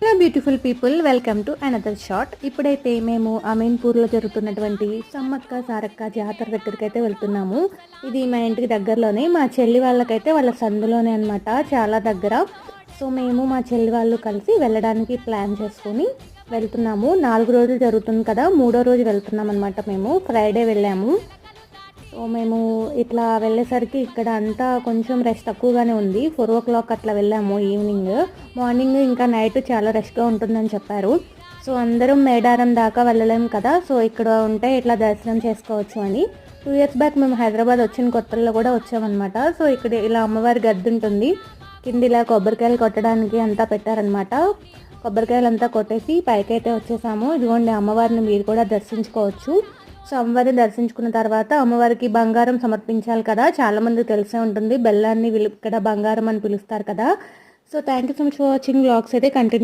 Hello beautiful people, welcome to another shot. ఇప్పుడైతే మేము అమీన్పూర్లో జరుగుతున్నటువంటి సమ్మక్క సారక్క జాతర దగ్గరికి అయితే వెళ్తున్నాము. ఇది మా ఇంటికి దగ్గరలోనే, మా చెల్లి వాళ్ళకైతే వాళ్ళ సందులోనే అనమాట, చాలా దగ్గర. సో మేము మా చెల్లి వాళ్ళు కలిసి వెళ్ళడానికి ప్లాన్ చేసుకొని వెళ్తున్నాము. 4 రోజులు జరుగుతుంది కదా, 3వ రోజు వెళ్తున్నాం అనమాట. మేము ఫ్రైడే వెళ్ళాము. సో మేము ఇట్లా వెళ్ళేసరికి ఇక్కడ అంతా కొంచెం రష్ తక్కువగానే ఉంది. 4 o'clock అట్లా వెళ్ళాము ఈవినింగ్. మార్నింగ్ ఇంకా నైట్ చాలా రష్గా ఉంటుందని చెప్పారు. సో అందరం మేడారం దాకా వెళ్ళలేము కదా, సో ఇక్కడ ఉంటే ఇట్లా దర్శనం చేసుకోవచ్చు అని. 2 years బ్యాక్ మేము హైదరాబాద్ వచ్చిన కొత్తల్లో కూడా వచ్చామన్నమాట. సో ఇక్కడ ఇలా అమ్మవారి గద్దె ఉంటుంది, కింద ఇలా కొబ్బరికాయలు కొట్టడానికి అంతా పెట్టారనమాట. కొబ్బరికాయలు అంతా కొట్టేసి పైకైతే వచ్చేసాము. ఇదిగోండి అమ్మవారిని మీరు కూడా దర్శించుకోవచ్చు. సో అమ్మవారిని దర్శించుకున్న తర్వాత అమ్మవారికి బంగారం సమర్పించాలి కదా, చాలామంది తెలిసే ఉంటుంది. బెల్లాన్ని ఇక్కడ బంగారం అని పిలుస్తారు కదా. So thank you so much for watching. Vlogs అయితే కంటిన్యూ